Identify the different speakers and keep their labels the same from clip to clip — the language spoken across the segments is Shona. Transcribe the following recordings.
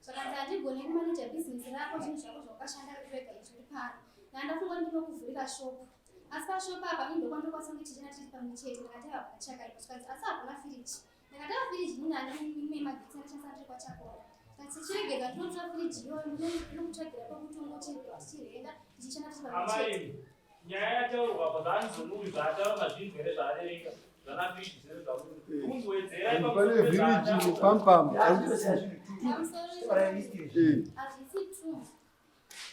Speaker 1: saka ndandigone kumanija bhizinesi rako zvinhu zvako zvakashanda zvega izviri pano ndandafunga ndinokuvhurira shopu asi pashopu apa indokwandokwanisa kuti tichena tiri pamwe chete ndakateva pachakaipa zvikanzi asi hapana firiji ndakateva firiji nindani imwe magetsi andishandisa ndiri kwachakora tichiregedza tinotora firiji iyoyo nokutsvagira pakutongotichirenda tichishanda tiri pamwe chete
Speaker 2: nyaya yataurwa pa zvaanizonuri zvaataura zvirwere zvaarerenga zvakafiriji zero zvakungoedzera
Speaker 3: pane vhiriji pampam
Speaker 1: hazvisi true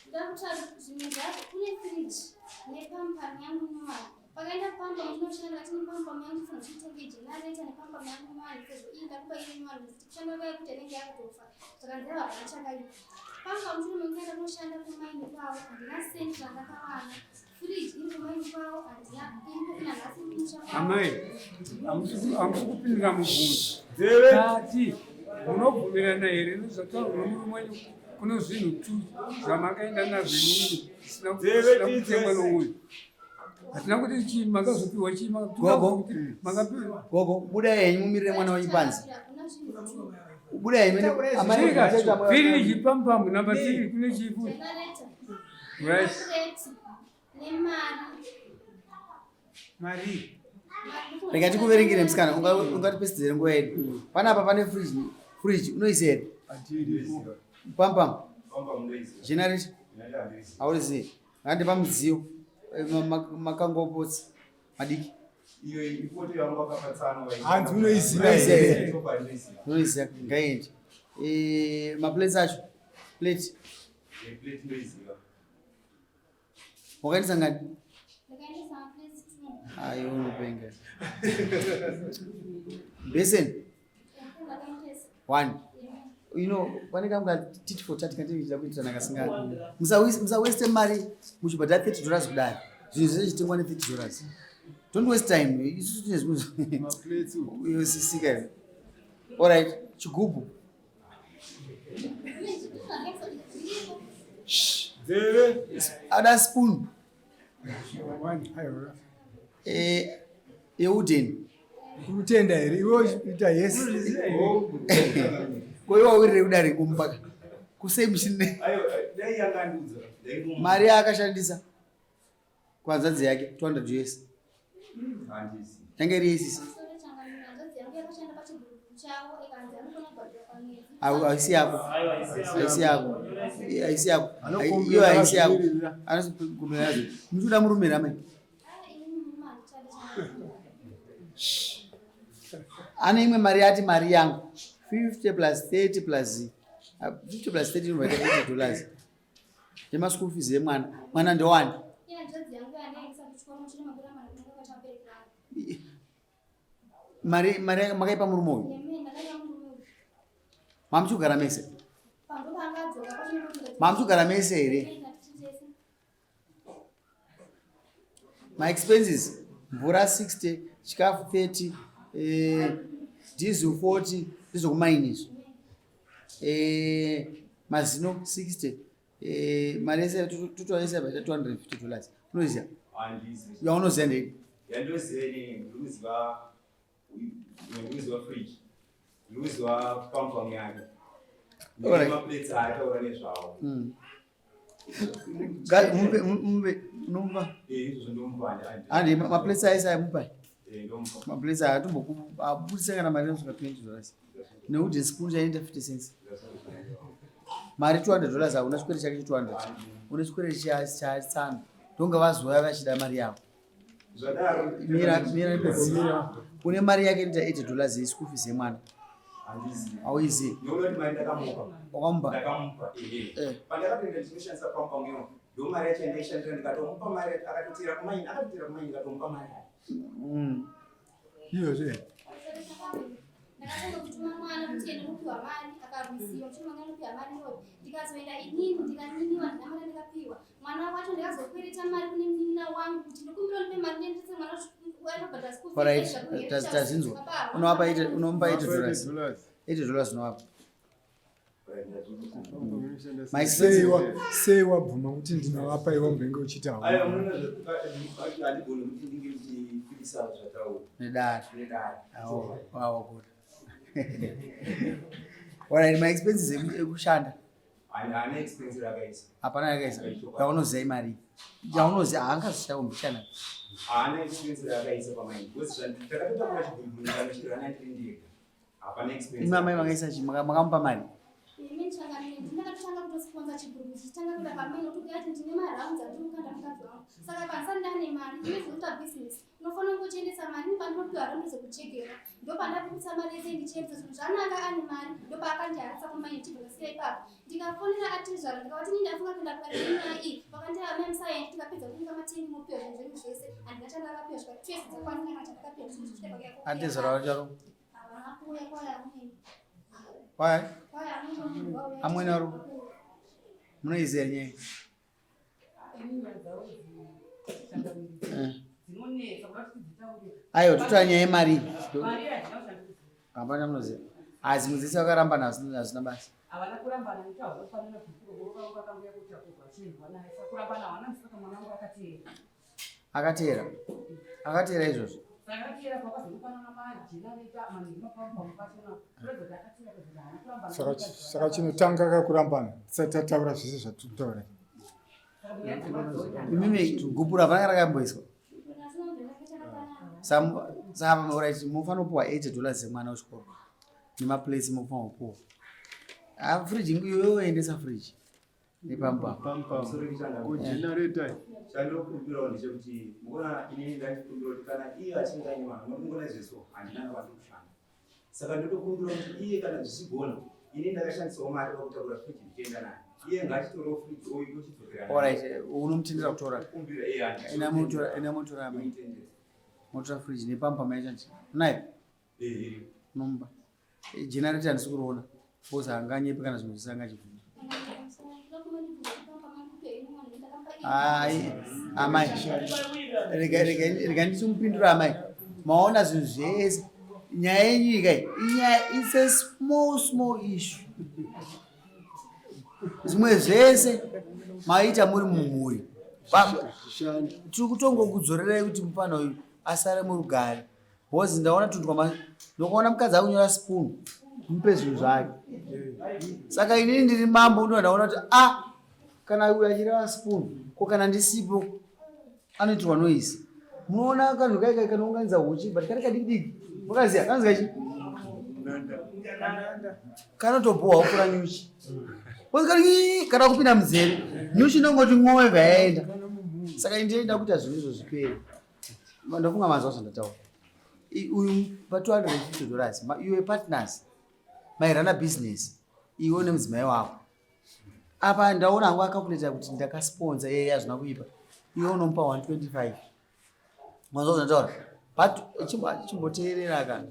Speaker 1: ndakuta zvimwe zvacho kune firiji nepampani yangu nyowani pakaenda pampam ndinoshanda tine pampam yangu funa kuitenge generator nepampam yangu nyowani sezvo iyi ndakupa ine nyowani kushanda kwai kuti anenge yakatofa saka ndaiva vanachakaipa pampam chino mengenda kunoshanda kumaini kwavo handina sendi zvandakawana firiji iri kumaini kwavo handina ina nhasi
Speaker 4: amai hamusi kupindira mubvunzo kati munobvumirana here nezvataurwa murume wenyu kuno zvinhu tu zvamakaenda nazvo inini zvisina kutengwa nomwoyo hatina kuti chii makazopiwa chii makapiwa
Speaker 5: gogo budai henyu mumirire mwana wenyu panzi budai henyu
Speaker 4: firiji pampamu namba 3 kune chii futi
Speaker 1: mari
Speaker 5: rega tikuverengere musikana ungatipesidzere nguva yedu panapa pane friji unoisa here pampam generator haurizivi ngandipa mudziyo makangopotsi madiki
Speaker 3: hanzi unoiziva here
Speaker 5: unoiziva ngaendi maplates acho plate wakaendisa ngani ayo unopenga beseni 1 pane kamwe titi for tati kandinoita kuitana kasingani musaweste mari muchibhadhara $30 kudai zvinhu zvese chitengwa ne$30 don't waste time isusu tine zvimwe yosisika alright chigubhu ada spoon yeuden
Speaker 3: kutenda here iwe ita yes
Speaker 5: koiwawirire kudare kumpaka kusemushine mari yaakashandisa kwanzadzi yake $200 yange iri isisi haisi yako iyo haisi yako anokumenazo muchuda murume ramai ane imwe mari yati mari yangu 50 plus 30 plus 50 plus 30 inovaita $80 yemaschool fees yemwana ndowani mari makaipa murume uyu mamuchigara mese here maexpenses mvura 60 chikafu 30 diesel 40 ndizokumainizvo mazino 60 mari yese total yese baita $250 unoziva yaunoziva ndei
Speaker 6: yandoziva fridge ndoziva pampam yake nemaplates aataura nezvavo
Speaker 5: unomupa
Speaker 6: izvozvo ndomupa
Speaker 5: handi maplates aisa amupai maplates aabudisa kana mari inosvika $20 nekuti spoon chainoita 50 cents mari $200 hauna chikwere chake chi200 une chikwere chatsano ndonga vazoya vachida mari yavo mira une mari yake inoita $80 yeschool fees yemwana auizivi wakamupa
Speaker 6: pandakatoenda ndinoshandisa pampamyo ndomari yacho yandaishandira ndikatomupa mari akatotira kumaini ndikatomupa mari
Speaker 3: iyozve
Speaker 1: ndakatanga kutuma mwana kuti ende kupiwa mari akarwisiwa kuti mwana anopiwa mari iyoyo ndikazoenda inini ndikaniniwa ndina mari ndikapiwa mwana wacho ndikazokwereta mari kune munina wangu kuti ndikumbira ndipe mari ndendise mwana anobhadhara school fees
Speaker 5: tazinzwa unomupa $80 unovapa
Speaker 3: sei wabvuma kuti ndinowapa iwo mbenge uchitawo
Speaker 5: nedare Alright, my expenses ekushanda.
Speaker 6: Haana expense rakaisa.
Speaker 5: Hapana yakaisa. Yaunoziva imari. Yaunoziva haangazoshawo mbishana.
Speaker 6: Haana expense rakaisa pamaini. Because takatotakura chibhibhiri ndanochirana ndiri. Hapana expense.
Speaker 5: Imamai makaisa chi makamupa mari.
Speaker 1: Ini ndakatanga kutosponza chiguru chichitanga kuda pamene kuti ati ndine maraundi atirikukanda mukadzi wangu. Saka pansa ndane mari inozoita business. Unofanira kungochiendesa mari pandinopiwa rondozo kuchegera. Ndopandaputsa mari yese ndichiendesa zvinhu zvanaka ane mari. Ndopakandiharisa kumaini chigurasiya ipapo. Ndikafonera atizvaro ndikavati nindafunga kuenda kukadenyaya iyi. Vakandiva memusayendi tikapedza kuinga mateni mopiwa zvinhu zvenyu zvese. Handingachanga akapiwa zvika 12 dzakwanisa chandakapiwa zvinhu zvichiteka kyako.
Speaker 5: Atizvaro vacharo.
Speaker 1: Havana kuuya kwaya amweni.
Speaker 5: Why?
Speaker 1: Kwaya amweni wauya.
Speaker 5: Amweni waro. Munoiziva nyaya. Aiyo tutora nyaya yemari. Hapana munoziva. Asi mudzidzisi vakaramba hazina basa.
Speaker 7: Havana kurambana nekufanira kuroka vakambuya kuti akuzvachinzwa naye sakurambana hawana musaka mwana wangu akateera.
Speaker 5: Akateera izvozvo.
Speaker 7: Sakateera pakazofanana majina anoita manhima pamupamu pachona purezidenti akateera kuti haana kurambana.
Speaker 8: Saka chinotanga kakurambana tisati tataura zvese zvatinotaura.
Speaker 5: Imimi gupura hapana rakamboiswa. Saka alright munofanira kupiwa $80 semwana wechikoro. Nemaplace munofanira kupiwa. Fridge yoendesa fridge. Nepamba.
Speaker 8: Generator.
Speaker 6: Chandinokumbirawo ndechekuti muona inini ndandikumbira kuti kana iye achinge ane mwana unongona izvezvo handina kwadi kushanda. Saka ndotokumbira kuti iye kana zvichigona inini ndakashandisawo mari pakutakura fridge ndichienda naye. Iye ngaachitorewo fridge oiko chidzokera.
Speaker 5: Alright, unomutendera kutora.
Speaker 6: Kumbira iye
Speaker 5: Ina motora mai. Motora fridge nepamba mai chanchi. Unayo? Nomba. Generator ndisikuroona. Bosa hanganyepe kana zvinhu zvisanga chivhunda. Ai, amai. Rega ndichimupindura amai. Maona zvinhu zvese. Nyaya yenyika it's a small issue. Zvimwe zvese maita muri mumhuri. Tiri kutongokudzorera kuti mupana uyu asare murugare. Bozi ndaona tuntu ndokuona mukadzi akunyora spoon. Mupe zvinhu zvake. Saka inini ndiri mambo ndaona kuti kana uyu achireva spoon ko kana ndisipo anoitirwa noise. Munoona kanhu kaikai kanounganidza huchi but kari kadiki mukaziya kanzi kachi kanotobohwa kupfuura nyuchi. Kana kupinda muzere nyuchi inongoti ng'owe vayaenda. Saka ndinoda kuti zvinhu izvo zvipere. Ndofunga mazuva zvandataura. Uyu pa$250 iwe partners mairana business iwe nemudzimai wako. Apa ndaona hangu akakuleta kuti ndakasponza yeye hazvina kuipa. Iwe unomupa 125. Mazuva zvandataura. But chimboteerera kana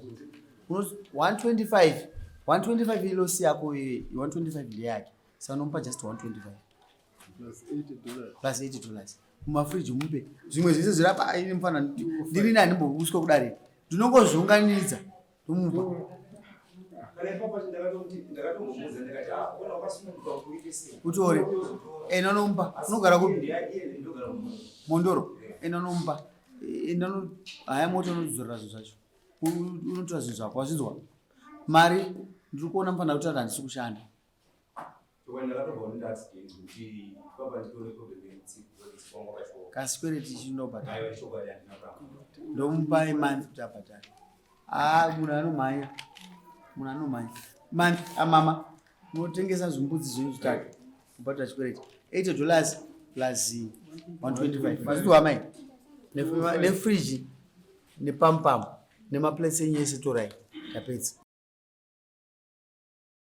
Speaker 5: 125 ilosi yako iye 125 ndeyake. Saka unomupa just 125 plus $80. Mumafridge mupe zvimwe zvese zvirapa ine mufana ndiri nani mbobuswa kudare. Ndinongozviunganidza ndomupa. Utore. Enonomba. Unogara kupi? Mondoro. Enonomba. Haya moto unodzorera zvinhu zvacho. Unotora zvinhu zvako wazvinzwa. Mari ndiri kuona mufana kuti handisi kushanda. Kaswireti chinobhadhara. Ndomupa imani kuti abhadhare. Munhu anomhanya. Mama, munotengesa zvimbudzi zvenyu zvitatu. Kubhadhara chikwereti. $80 plus 125. Mazvidzwa mai. Nefridge, nepampam, nemaplace enyu ese torai. Tapedza.